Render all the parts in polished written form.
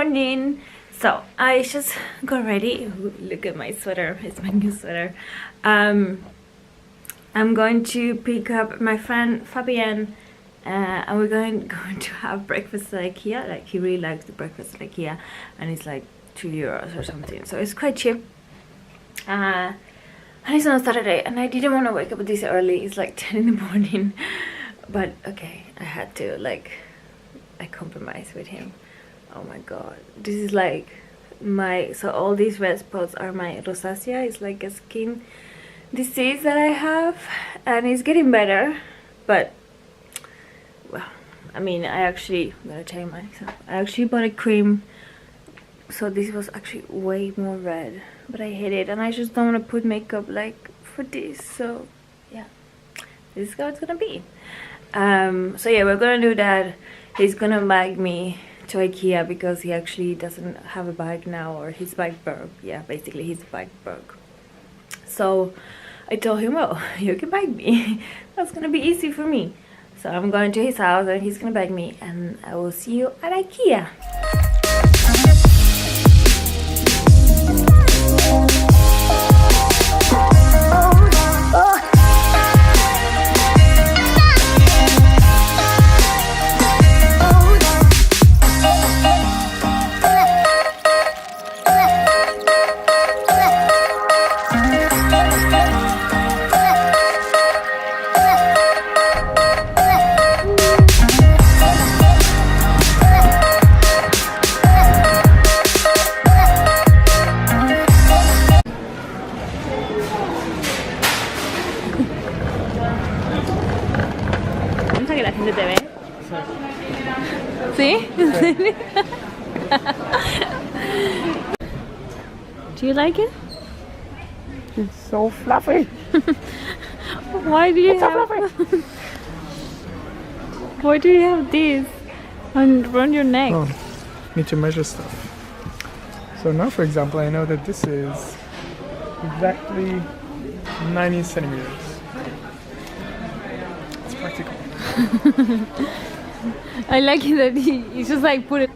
morning. So I just got ready. Ooh, look at my sweater. It's my new sweater. I'm going to pick up my friend Fabienne, and we're going to have breakfast at Ikea. Like, he really likes the breakfast at Ikea, and it's like €2 or something. So it's quite cheap. And it's on a Saturday, and I didn't want to wake up this early. It's like 10 in the morning, but okay, I had to. Like, I compromised with him. Oh my god, this is like so all these red spots are my rosacea. It's like a skin disease that I have, and it's getting better, but well, I mean, I'm gonna tell you myself, I actually bought a cream, so this was actually way more red, but I hate it, and I just don't want to put makeup like for this. So yeah, this is how it's gonna be. So yeah, we're gonna do that. He's gonna bag me to Ikea because he actually doesn't have a bike now, or his bike broke. Yeah, basically his bike broke. So I told him, well, you can bag me. That's gonna be easy for me. So I'm going to his house and he's gonna bag me, and I will see you at Ikea. Que la gente te ve. ¿Sí? Do you like it? It's so fluffy. Why do you have Why do you have this around your neck? Oh, need to measure stuff. So now, for example, I know that this is exactly 90 centimeters. It's practical. I like it that he just like put it.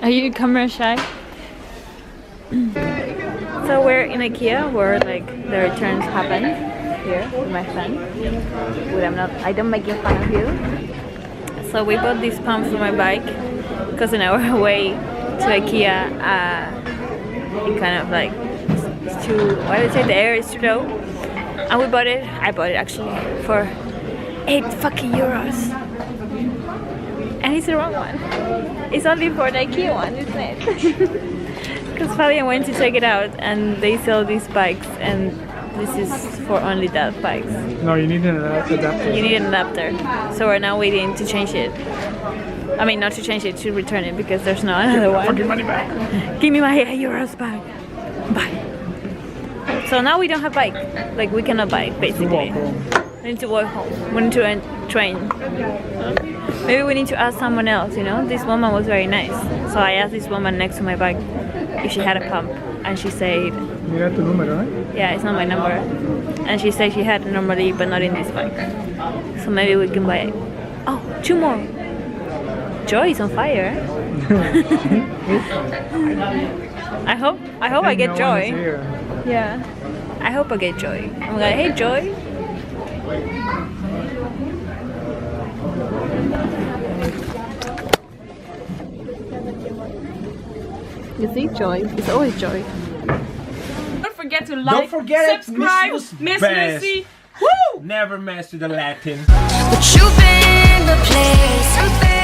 Are you camera shy? So we're in Ikea where like the returns happen here with my friend. But I don't make fun of you. So we bought these pumps for my bike because on our way to Ikea, it kind of like it's too, why would I say, the air is too low, and I bought it actually for €8 and it's the wrong one. It's only for the Ikea one, isn't it? Because Fabian went to check it out and they sell these bikes, and this is for only that bikes. No, you need an adapter. You need an adapter. So we're now waiting to change it. I mean, not to change it, to return it, because there's no another one. Fucking money back. Give me my €8 back. Bye. So now we don't have bike. Like, we cannot bike, basically. We need to walk home. We need to train. Maybe we need to ask someone else, you know? This woman was very nice. So I asked this woman next to my bike if she had a pump. And she said... Mira tu número, eh? Yeah, it's not my number. And she said she had it normally, but not in this bike. So maybe we can buy it. Oh, 2 more. Joy is on fire. I hope I get Joy. Yeah. I hope I get Joy. I'm like, hey Joy. You see, Joy. It's always Joy. Don't forget to like, subscribe, Miss Lucy. Woo! Never master the Latin. But you've been the place.